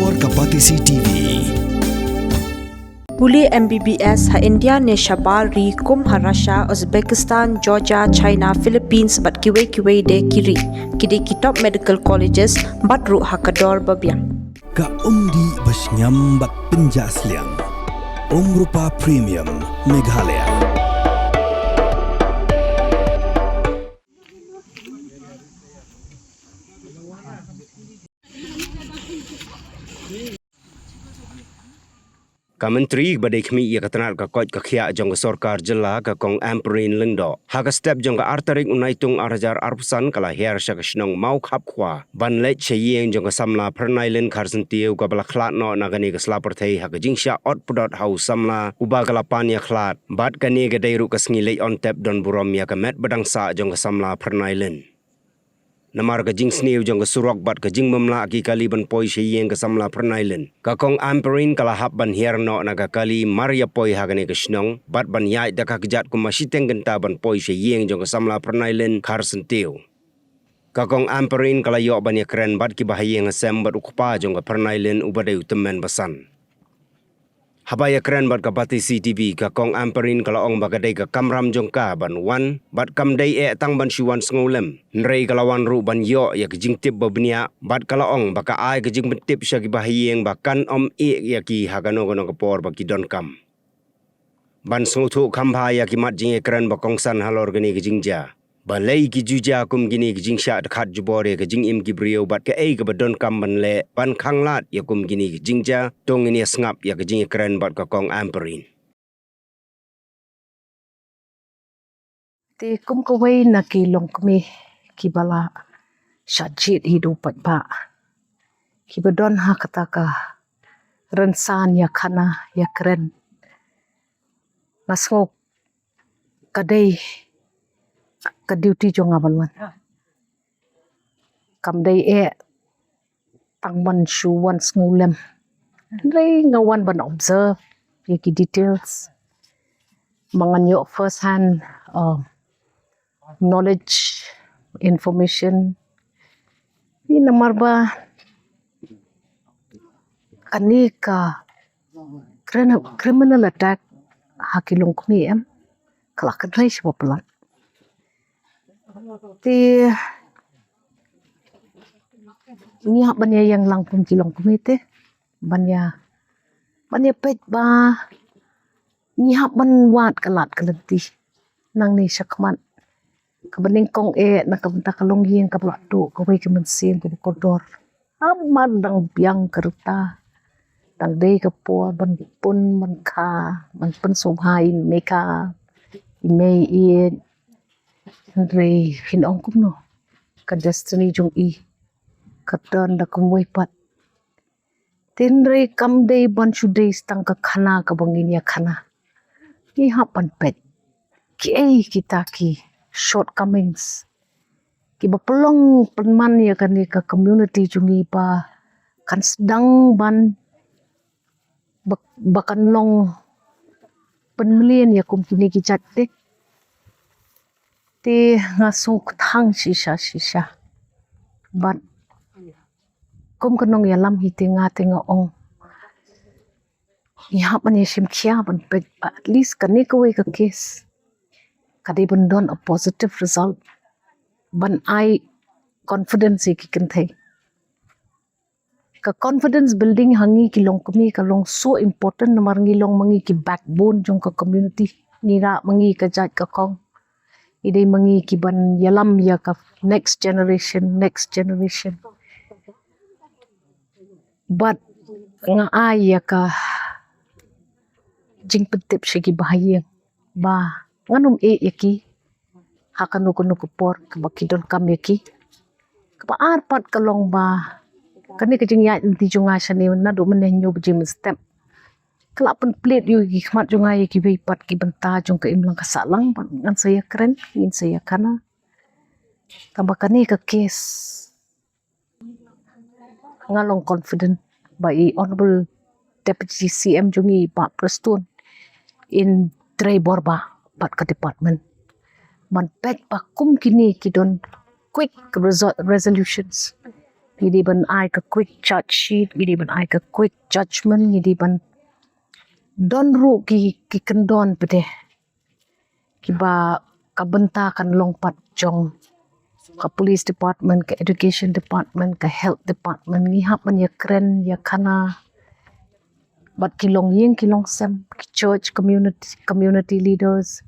por kapatisi TV. Puli MBBS ha India ne Shabal ri kum ha Russia, Uzbekistan, Georgia, China, Philippines bat kiwe de kiri. Kidi kitop medical colleges bat ru ha kador babiang. Ka umdi basnyam bat penjasliang. Rupa Premium Meghalaya. Menteri badai kami ia ketenar ka kod ka Kjat jong sorkar jela ka kong Ampareen lengdo. Haga step jong ka artarik unaitung arajar arpusan kala her sya ka snong mau khap khwa. Ban let che Ïing jong ka samla Phyrnailin Kharsyntiew ka bala khlat no nagani ka slapar thei haga jingsha ot pudot hau samla uba kala panya khlat. Bat kani ga dai ru ka sngi on tap don burom ya ka met badang sa jong ka samla Phyrnailin. Namar ka jing snew jong ka surok bat ka jing mamla ki kali ban poi she Ïing ka samla Phyrnailin. Ka kong Ampareen kala hap ban hierno na ka kali Maria poi hagane ka snong bat ban Ïaid da ka Kjat kuma Shiteng Kynta ban poi she Ïing jong ka samla Phyrnailin Kharsyntiew. Ka kong Ampareen kala yok ban ya keren bat ki bahayeng asem bat ukpa jong ka Phyrnailin ubadai utemen basan. Habaya keren bat ka pati CTV ka kong Ampareen kala ong bagadai ka kamram jong ka ban wan bat kamdai tang ban siwan sengolem nrei kalawan ru ban yo ya kijing tip babnia bat kala ong baka ai kijing betip sya ki bahiyeng bakan ya ki hagano gono kapor baki don kam ban senguthu kamba ya ki mat jing keren bakong san halor gani kijing ja balai ki juja kum gini kijing sya dekat jubore kijing im ki brio bat ke ka badon kam ban le ban khanglat ya kum gini kijing ja tong ini sengap ya kijing keren bat ka kong Ampareen. Ti kum kawai na kilong kami kibala syajit hidupat ba kibadon ha kataka rensan ya kana ya keren nasngok kadai ka duty jong aban kam dai tangman shuwan ngulem dai ngawan ban observe yaki details manganyo first hand knowledge information ni namar ba kani ka criminal attack hakilong kami kelak kadai siapa pelan ti niya banya yang langpung kilong kumite banya pet ba niya ban wat kalat kalenti nang ni syakman kabening kong nakabenta kalong Ïing kaplak tu kawai kemensin ko kodor amad dang biang kerta dang dei kapor ban pun man ka man pun somhai meka imei Ïed Andre hinong kum no ka destiny jong katon da kumway pat tinre kam day ban shuday stang ka khana ka bangin ya khana ki hapan pet ki kita ki shortcomings ki bapelong penman ya kan ka community jungi pa kan sedang ban bakan long penmelian ya kum kini ki Kjat ti ngasuk thang shisha but kum kanong yalam hiti nga ong ihapan yashim kya ban pet at least kani kawai ka case kadai bandon a positive result ban ai confidence ki kenthai ka confidence building hangi ki long kami ka long so important namar ngi long mangi ki backbone jong ka community nira mangi ka Kjat ka kong idai mangi ki ban yalam ya ka next generation but nga ay ya ka jing petip shigi bahayeng ba nganum yaki hakanu kuno kupor ka bakidon kam yaki ka arpat kalong ba kani ka jing Ïaid ti junga shani na do menenyo bjim step kala pen plate yu ki khmat junga yaki be pat ki benta jong ka imlang ka salang ngan saya keren ngin saya kana kambakani ka case ngalong confident by honorable deputy CM jungi Pak Prestun in Tray Borba pat ka department man pet pa kum kini kidon quick resolutions ngidi ban ai ka quick charge sheet, ngidi ban ai ka quick judgment, ngidi ban don ru ki kendon pede. Ki ba ka benta kan longpat jong ka police department, ka education department, ka health department, ngihap man ya keren ya kana bat kilong ying kilong sem ki church community leaders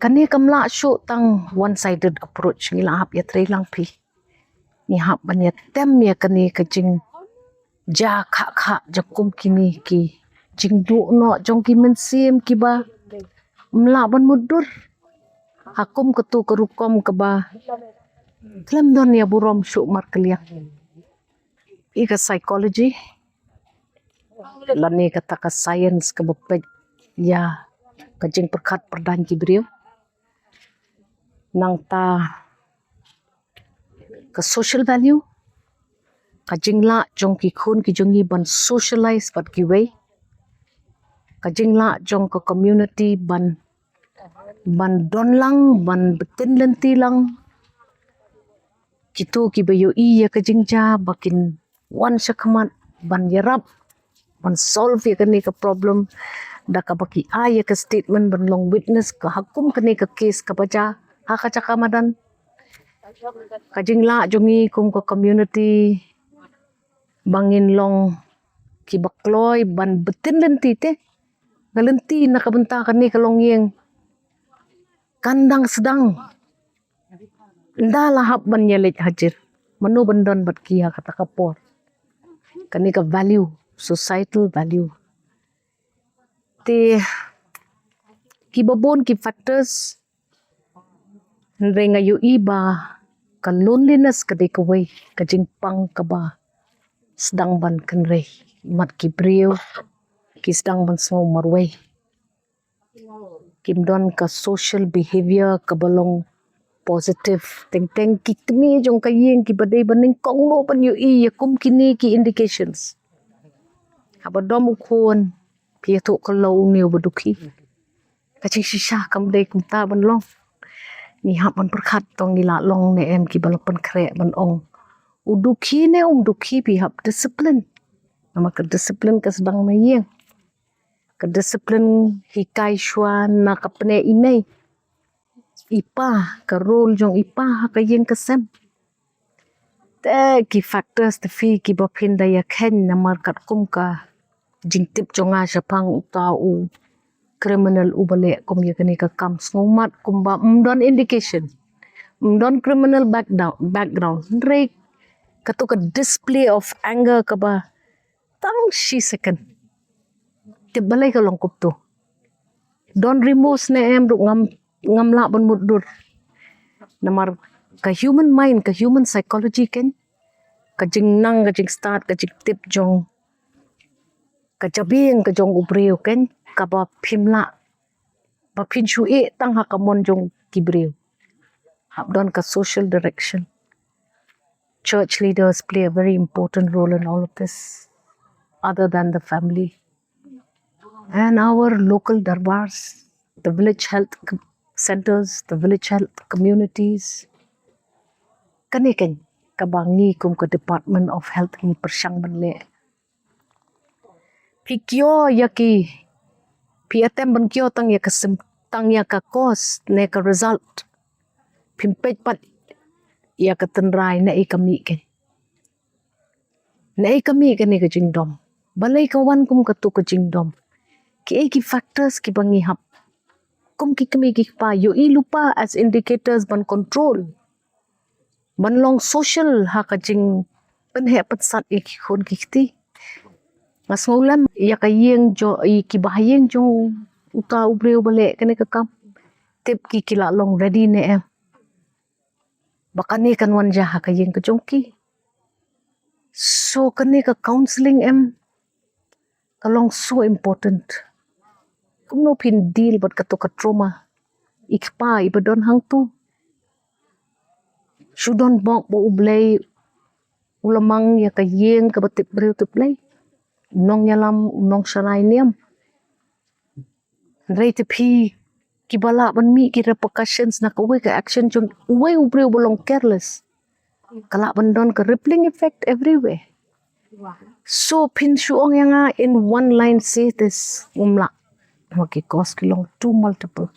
kani kamla shu tang one sided approach ngila hap ya trei lang pi ni hap ban ya tem ya kani ka jing ja kha jakum kini ki jing du no jong ki men sim ki ba mla ban mudur hakum ketu kerukom ke ba klem don ya burom shu mar keliak ika psychology lani kata ka science ke bepek ya kajing perkat perdan kibriu nang ta ke social value kajing la jong ki khun ki jongi ban socialize bat ki way kajing la jong ke community ban don lang ban betin lenti lang kitu ki bayo iya kajing ja bakin wan syakmat ban yarap ban solve ya kani ka problem da ka baki aya ka statement ban long witness ka hakum kani ka case ka baja ha ka cakamadan kajing la jongi kum ka community bangin long ki bakloi ban betin lenti te galenti na kabenta kani ka long yeng kandang sedang ndala hab ban yelit hajir manu bandon bat kia kata kapor kani ka value societal value te ki babon ki factors renga yu iba ka loneliness ka de kaway ka jingpang ka ba sedang ban kenre mat ki brio ki sedang ban semua marway kimdon ka social behavior ka balong positive teng ki temi jong ka yeng ki badai baning kong no ban yu i yakum kini ki indications abadom ukon pi to ko lo niu baduki kaching shisha kam dei kum ta ban long ni hap ban perkhat tong ni la long ne em ki balapan kre ban ong uduki ne duki pi hap discipline nama ka discipline ka sedang na yeng ka discipline hikai shwa na kapne imei ipa ka role jong ipa ka yeng ka sem te ki factors te fi ki bapin da ya ken na markat kum ka jingtip jonga japang utau criminal ubale kum ya kani ka kam sngomat kum ba mdon indication mdon criminal background rei katu ka display of anger ka ba tang shi second te balai ka long kup tu don remorse ne em du ngam la ban mudur namar ka human mind ka human psychology ken ka jing nang ka jing start ka jing tip jong ka jabing ka jong ubreu ken ka ba phimla ba phin chu e tang ha ka mon jong kibreu hab don ka social direction church leaders play a very important role in all of this other than the family and our local darbars the village health centers the village health communities kani ken kabangi kum ka department of health ni persang banle pikyo yaki pi atem ban kyo tang ya kasim tang ya ka cause ne ka result pimpet pat ya ka tenrai na ikami ken na ikami ken ni ka jingdom balai kawan kum ka tu ka jingdom ki factors ki bangi hap kum ki kami ki pa yo I lupa as indicators ban control ban long social ha ka jing pen he pat sat ik khon ki ti mas ngulam ya ka yeng jo I ki bahayeng jo uta ubreu bale kene ka kam tip ki kila long ready ne em bakani kan wan ja ha ka yeng ka jongki so kene ka counseling em kalong so important kum no pin deal bat ka to ka trauma ikpa ibadon hang tu shudon bok bo ublay ulamang ya ka yeng ka batip breu tu play nong yalam nong shanai niam rei te pi ki bala ban mi ki repercussions na ka we ka action jong we ubreu bolong careless Kalak bandon ke rippling effect everywhere. So pin shuong yang in one line say this umla. Okay, cost kilong too multiple.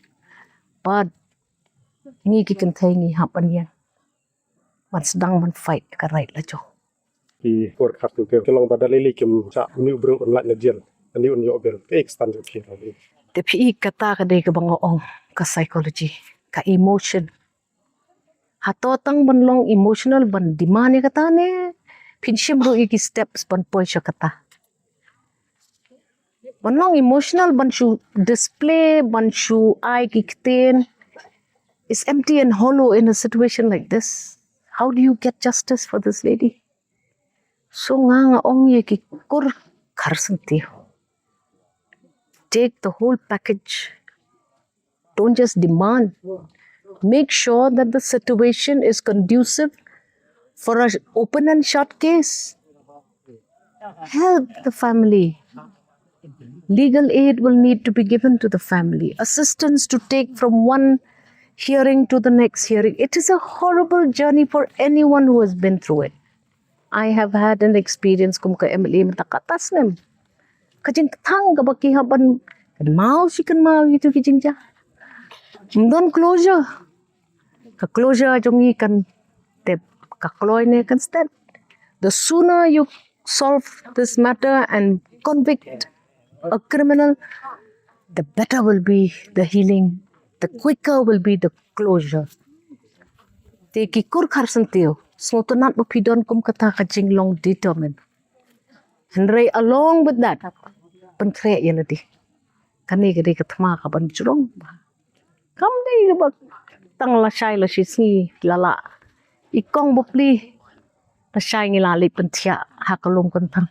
But ni kikan thay ni hapan yan. Man sedang man fight ka right la jo. Di por Kharsyntiew kelong badalili kim cha ni ubro on la jel ani on yo bel extend ke lagi. Tapi kata ka day ka bangoong ka psychology, ka emotion. Hatotang banlong emotional ban dimani kata ne. Pinshim ro iki steps ban poy siya kata. Banlong emotional ban shu display ban shu ay kikten is empty and hollow in a situation like this. How do you get justice for this lady? So nga ong ye ki kur Kharsyntiew. Take the whole package. Don't just demand. Make sure that the situation is conducive for an open and shut case. Help the family. Legal aid will need to be given to the family. Assistance to take from one hearing to the next hearing. It is a horrible journey for anyone who has been through it. I have had an experience kum ka MLA matakatas nem. Kajing tang kabaki haban kan mau si kan mau gitu kijing ja. Don closure. Ka closure jongi kan te ka kloy ne kan step. The sooner you solve this matter and convict a criminal, the better will be the healing. The quicker will be the closure. Te kikur Kharsyntiew. Smotonat mapidon kum kata kajing long determined. And along with that, pan kre yaladi. Kani gadi katma ka ban jurong. Kam di ba tang la shay la shisni lala. Ikong bopli la shay ngilali pentia hakalong kantang.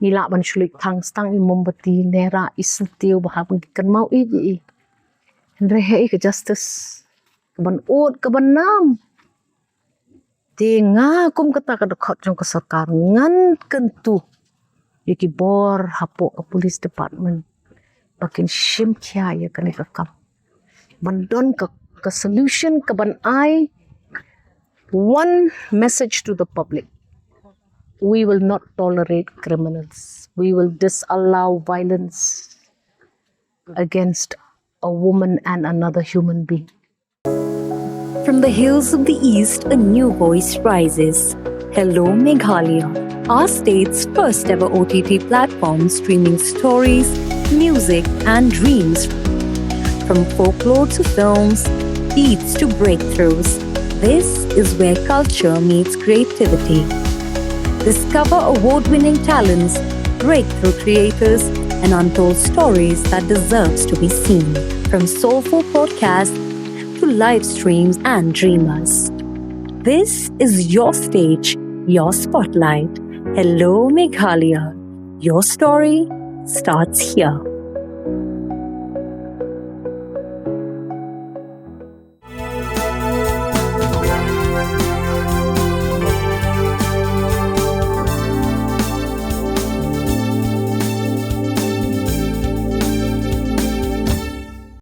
Nila ban shulik tang stangimombati nera isentiu bahapang kan mau iji. And hei ke justice. Kaban ut kaban nam. Di nga kum kata ka dekat jong ke sarkar ngan kentu yaki bor hapo ke police department bakin shim kya ya kani ka kam bandon ke solution ke ban ai one message to the public: we will not tolerate criminals, we will disallow violence against a woman and another human being. From the hills of the east, a new voice rises. Hello Meghalaya, our state's first ever OTT platform streaming stories, music and dreams. From folklore to films, beats to breakthroughs, this is where culture meets creativity. Discover award-winning talents, breakthrough creators, and untold stories that deserves to be seen. From soulful podcasts to live streams and dreamers. This is your stage, your spotlight. Hello Meghalaya. Your story starts here.